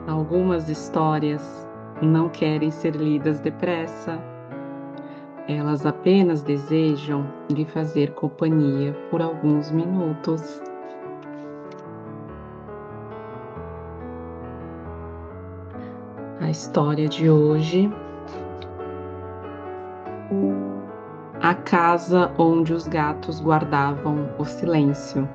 Algumas histórias não querem ser lidas depressa, elas apenas desejam lhe fazer companhia por alguns minutos. A história de hoje: a casa onde os gatos guardavam o silêncio.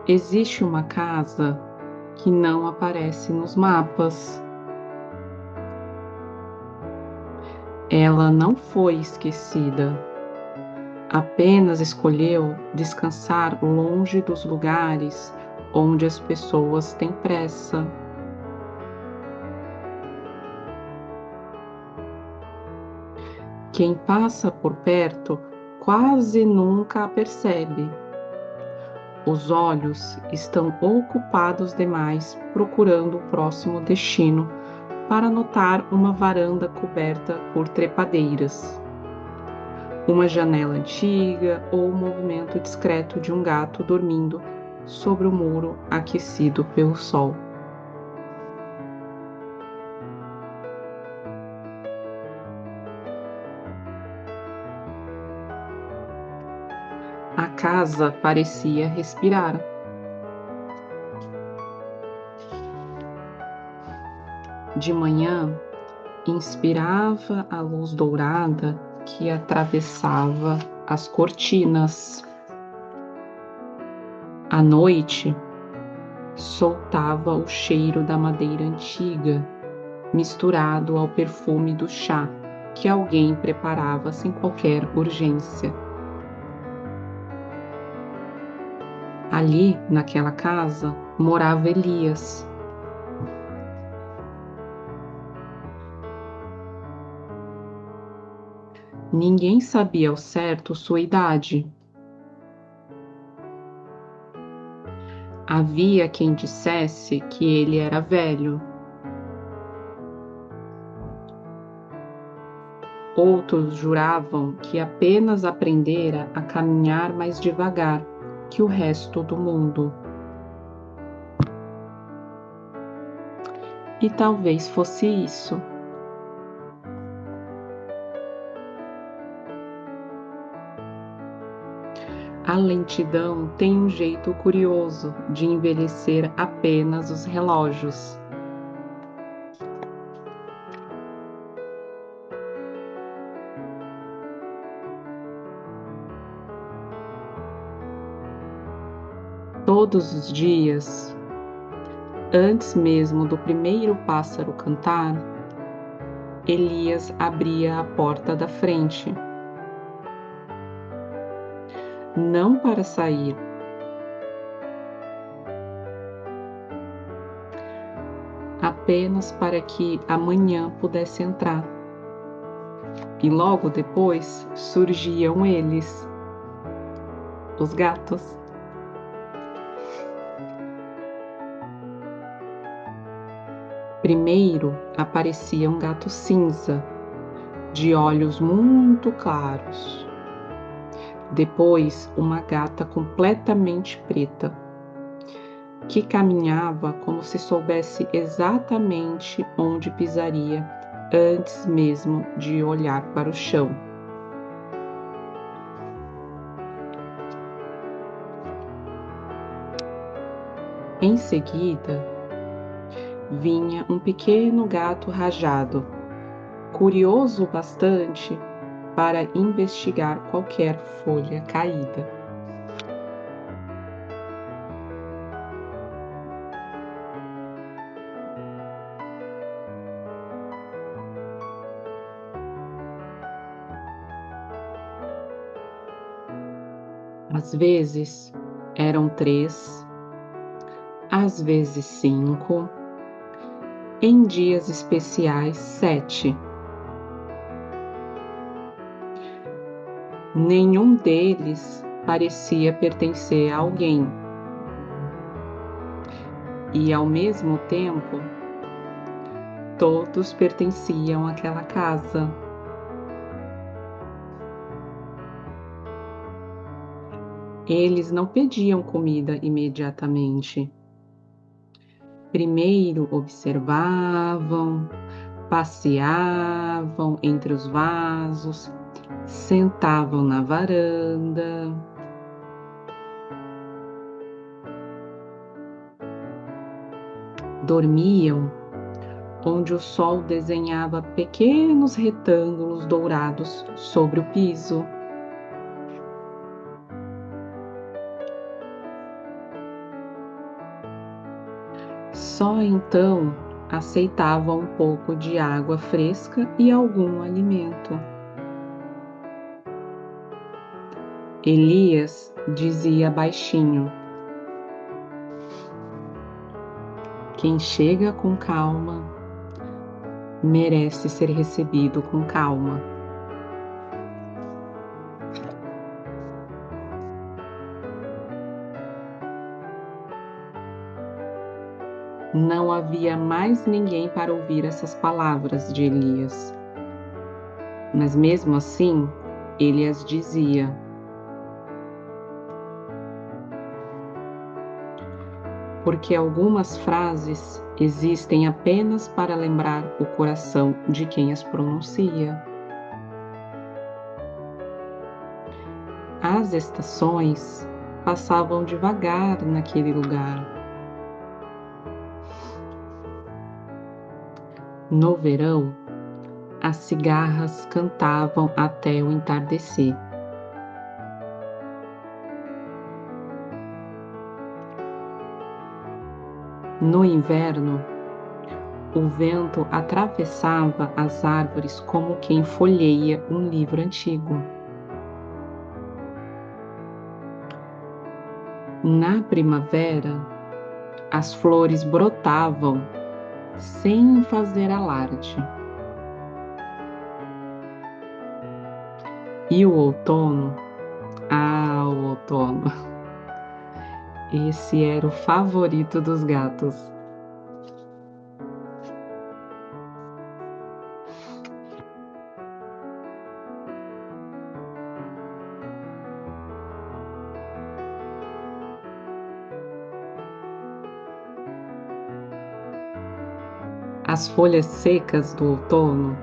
Existe uma casa que não aparece nos mapas. Ela não foi esquecida, apenas escolheu descansar longe dos lugares onde as pessoas têm pressa. Quem passa por perto quase nunca a percebe. Os olhos estão ocupados demais procurando o próximo destino para notar uma varanda coberta por trepadeiras, uma janela antiga ou o movimento discreto de um gato dormindo sobre o muro aquecido pelo sol. A casa parecia respirar. De manhã, inspirava a luz dourada que atravessava as cortinas. À noite, soltava o cheiro da madeira antiga, misturado ao perfume do chá que alguém preparava sem qualquer urgência. Ali, naquela casa, morava Elias. Ninguém sabia ao certo sua idade. Havia quem dissesse que ele era velho. Outros juravam que apenas aprendera a caminhar mais devagar que o resto do mundo. E talvez fosse isso. A lentidão tem um jeito curioso de envelhecer apenas os relógios. Todos os dias, antes mesmo do primeiro pássaro cantar, Elias abria a porta da frente. Não para sair, apenas para que a manhã pudesse entrar. E logo depois surgiam eles, os gatos. Primeiro aparecia um gato cinza, de olhos muito claros. Depois, uma gata completamente preta, que caminhava como se soubesse exatamente onde pisaria antes mesmo de olhar para o chão. Em seguida, vinha um pequeno gato rajado, curioso bastante para investigar qualquer folha caída. Às vezes eram 3, às vezes 5, em dias especiais 7. Nenhum deles parecia pertencer a alguém. E, ao mesmo tempo, todos pertenciam àquela casa. Eles não pediam comida imediatamente. Primeiro observavam, passeavam entre os vasos, sentavam na varanda. Dormiam onde o sol desenhava pequenos retângulos dourados sobre o piso. Só então aceitavam um pouco de água fresca e algum alimento. Elias dizia baixinho: quem chega com calma merece ser recebido com calma. Não havia mais ninguém para ouvir essas palavras de Elias. Mas mesmo assim, ele as dizia. Porque algumas frases existem apenas para lembrar o coração de quem as pronuncia. As estações passavam devagar naquele lugar. No verão, as cigarras cantavam até o entardecer. No inverno, o vento atravessava as árvores como quem folheia um livro antigo. Na primavera, as flores brotavam sem fazer alarde. E o outono, o outono, esse era o favorito dos gatos. As folhas secas do outono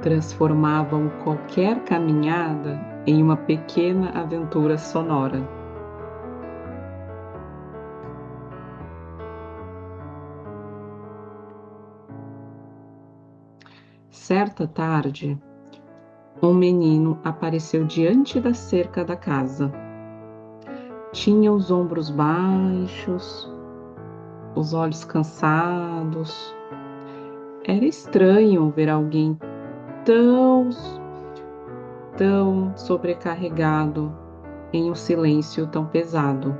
transformavam qualquer caminhada em uma pequena aventura sonora. Certa tarde, um menino apareceu diante da cerca da casa. Tinha os ombros baixos, os olhos cansados. Era estranho ver alguém tão sobrecarregado em um silêncio tão pesado.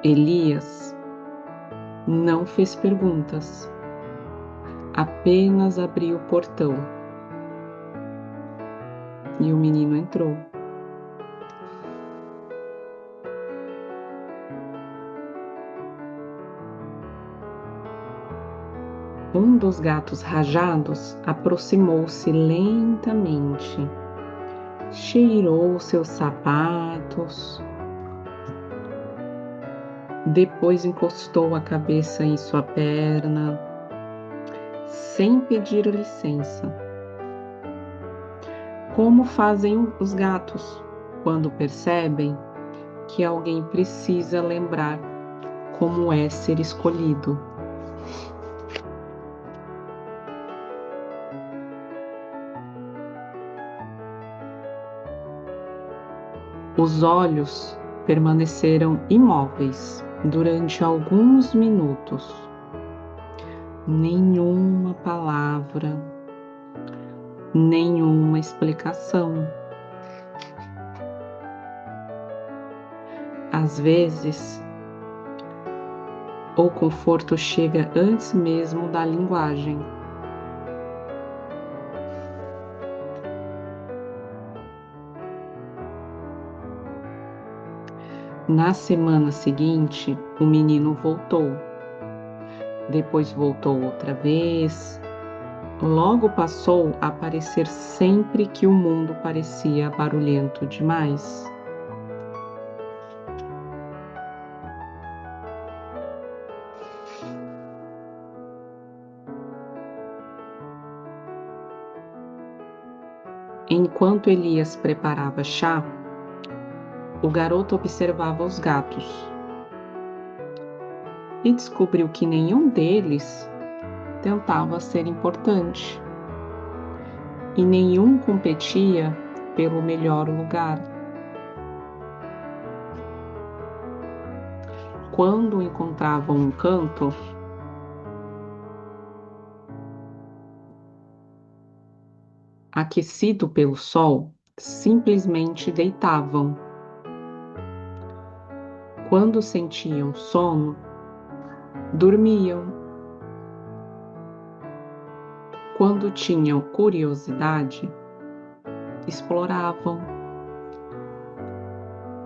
Elias não fez perguntas, apenas abriu o portão e o menino entrou. Um dos gatos rajados aproximou-se lentamente, cheirou seus sapatos, depois encostou a cabeça em sua perna, sem pedir licença. Como fazem os gatos quando percebem que alguém precisa lembrar como é ser escolhido. Os olhos permaneceram imóveis durante alguns minutos. Nenhuma palavra, nenhuma explicação. Às vezes, o conforto chega antes mesmo da linguagem. Na semana seguinte, o menino voltou. Depois voltou outra vez. Logo passou a aparecer sempre que o mundo parecia barulhento demais. Enquanto Elias preparava chá, o garoto observava os gatos e descobriu que nenhum deles tentava ser importante e nenhum competia pelo melhor lugar. Quando encontravam um canto, aquecido pelo sol, simplesmente deitavam. Quando sentiam sono, dormiam. Quando tinham curiosidade, exploravam.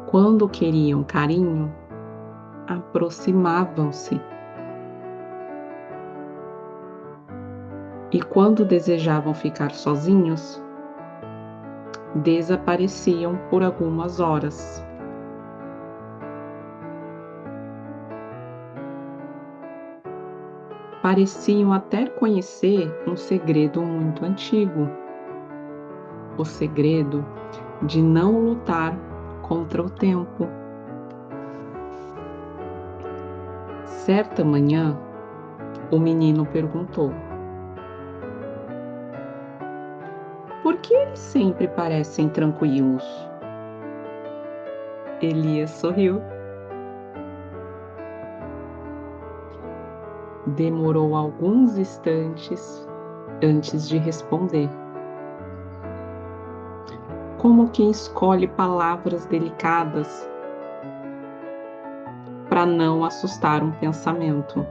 Quando queriam carinho, aproximavam-se. E quando desejavam ficar sozinhos, desapareciam por algumas horas. Pareciam até conhecer um segredo muito antigo, o segredo de não lutar contra o tempo. Certa manhã, o menino perguntou: por que eles sempre parecem tranquilos? Elias sorriu. Demorou alguns instantes antes de responder. Como quem escolhe palavras delicadas para não assustar um pensamento.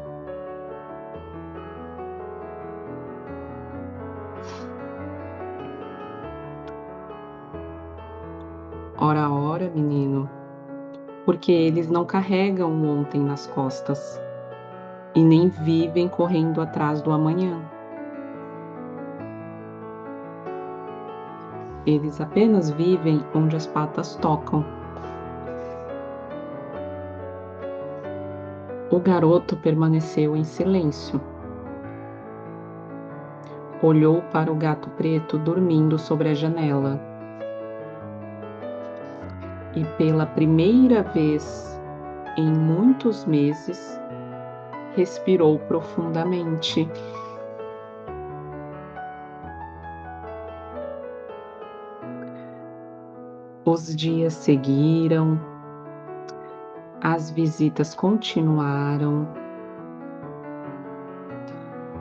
Ora, ora, menino, porque eles não carregam o ontem nas costas e nem vivem correndo atrás do amanhã. Eles apenas vivem onde as patas tocam. O garoto permaneceu em silêncio. Olhou para o gato preto dormindo sobre a janela. E pela primeira vez em muitos meses, respirou profundamente. Os dias seguiram, as visitas continuaram,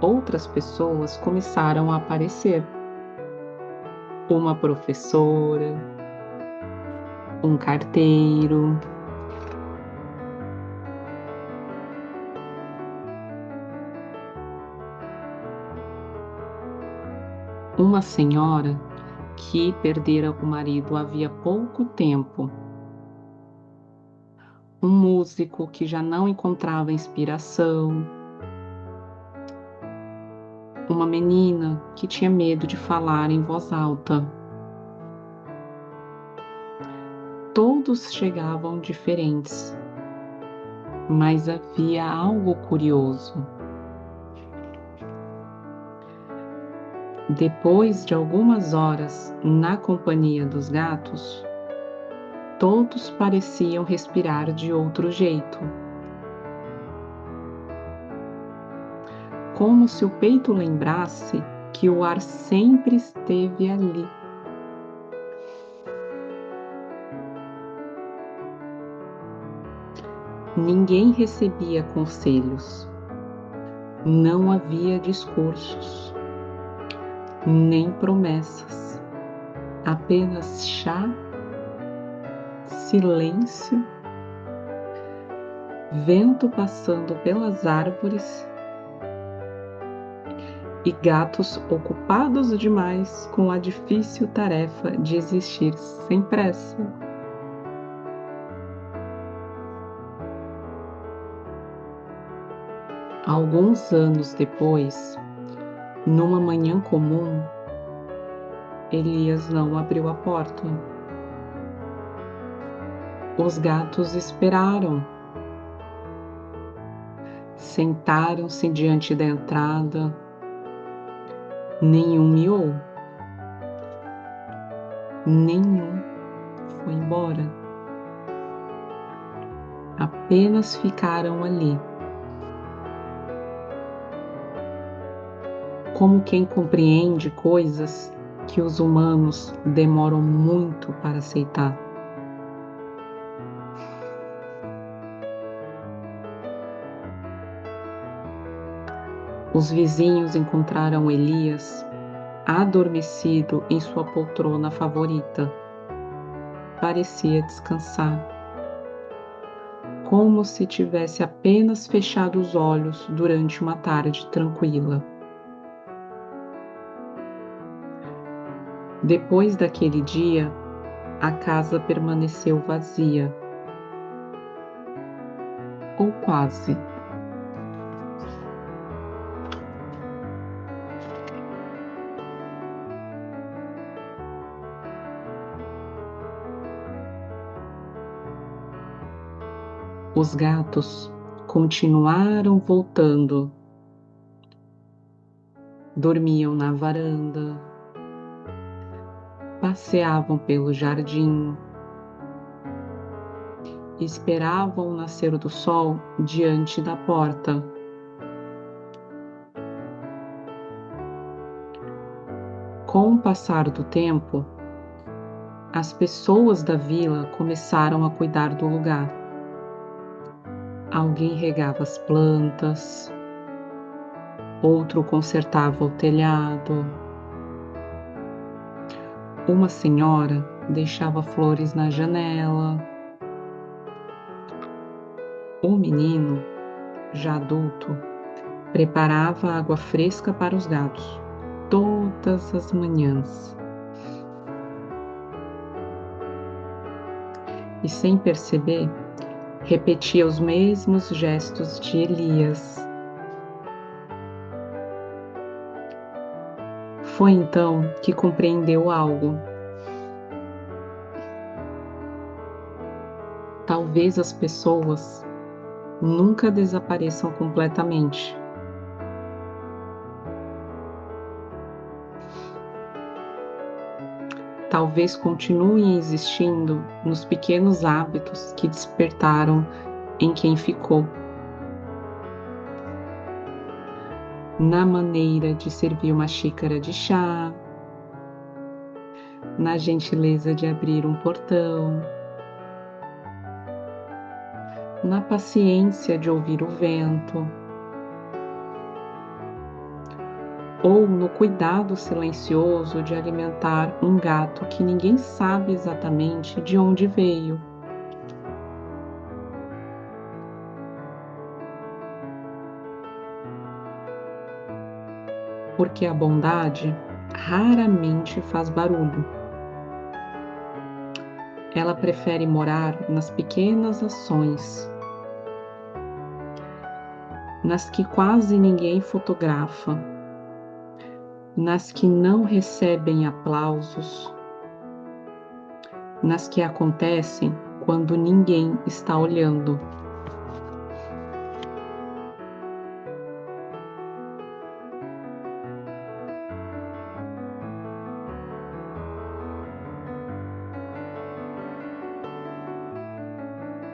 outras pessoas começaram a aparecer. Uma professora, um carteiro, uma senhora que perdera o marido havia pouco tempo, um músico que já não encontrava inspiração, uma menina que tinha medo de falar em voz alta. Todos chegavam diferentes, mas havia algo curioso. Depois de algumas horas na companhia dos gatos, todos pareciam respirar de outro jeito, como se o peito lembrasse que o ar sempre esteve ali. Ninguém recebia conselhos, não havia discursos, nem promessas, apenas chá, silêncio, vento passando pelas árvores e gatos ocupados demais com a difícil tarefa de existir sem pressa. Alguns anos depois, Numa manhã comum, Elias não abriu a porta. Os gatos esperaram. Sentaram-se diante da entrada. Nenhum miou. Nenhum foi embora. Apenas ficaram ali, como quem compreende coisas que os humanos demoram muito para aceitar. Os vizinhos encontraram Elias adormecido em sua poltrona favorita. Parecia descansar, como se tivesse apenas fechado os olhos durante uma tarde tranquila. Depois daquele dia, a casa permaneceu vazia. Ou quase. Os gatos continuaram voltando. Dormiam na varanda, passeavam pelo jardim, esperavam o nascer do sol diante da porta. Com o passar do tempo, as pessoas da vila começaram a cuidar do lugar. Alguém regava as plantas, outro consertava o telhado. Uma senhora deixava flores na janela. O menino, já adulto, preparava água fresca para os gatos todas as manhãs. E sem perceber, repetia os mesmos gestos de Elias. Foi então que compreendeu algo. Talvez as pessoas nunca desapareçam completamente. Talvez continuem existindo nos pequenos hábitos que despertaram em quem ficou. Na maneira de servir uma xícara de chá, na gentileza de abrir um portão, na paciência de ouvir o vento, ou no cuidado silencioso de alimentar um gato que ninguém sabe exatamente de onde veio. Porque a bondade raramente faz barulho. Ela prefere morar nas pequenas ações, nas que quase ninguém fotografa, nas que não recebem aplausos, nas que acontecem quando ninguém está olhando.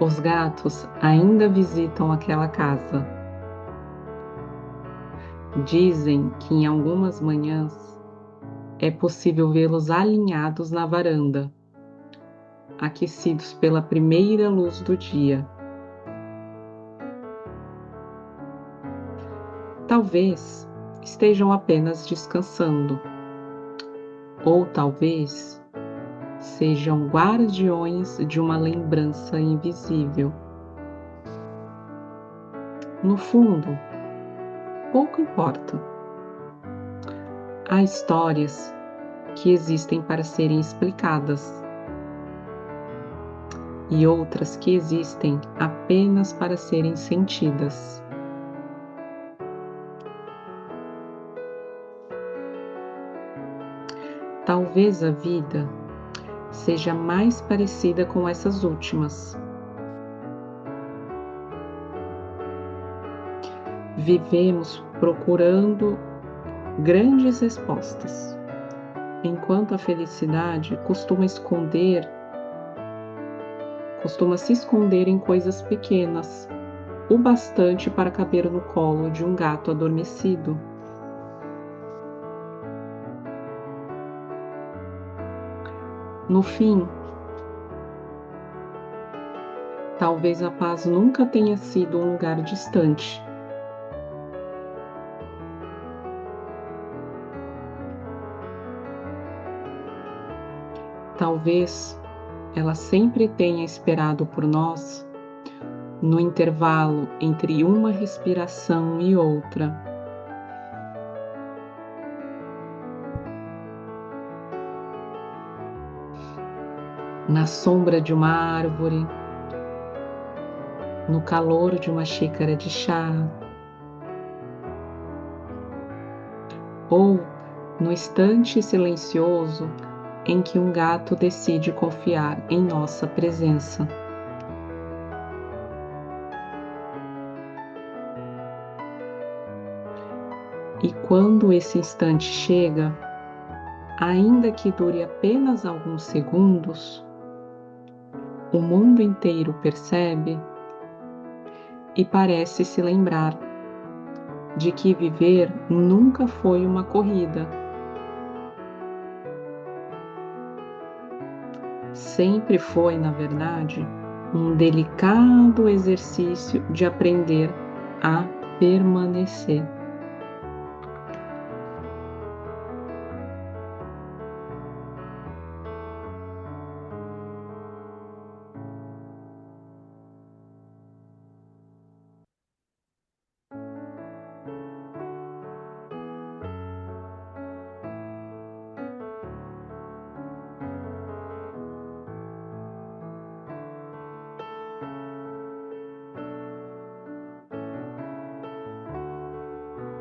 Os gatos ainda visitam aquela casa. Dizem que em algumas manhãs é possível vê-los alinhados na varanda, aquecidos pela primeira luz do dia. Talvez estejam apenas descansando, ou talvez sejam guardiões de uma lembrança invisível. No fundo, pouco importa. Há histórias que existem para serem explicadas e outras que existem apenas para serem sentidas. talvez a vida seja mais parecida com essas últimas. Vivemos procurando grandes respostas, enquanto a felicidade costuma se esconder em coisas pequenas, o bastante para caber no colo de um gato adormecido. No fim, talvez a paz nunca tenha sido um lugar distante. Talvez ela sempre tenha esperado por nós no intervalo entre uma respiração e outra. Na sombra de uma árvore, no calor de uma xícara de chá, ou no instante silencioso em que um gato decide confiar em nossa presença. E quando esse instante chega, ainda que dure apenas alguns segundos, o mundo inteiro percebe e parece se lembrar de que viver nunca foi uma corrida. Sempre foi, na verdade, um delicado exercício de aprender a permanecer.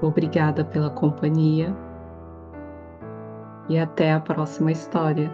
Obrigada pela companhia e até a próxima história.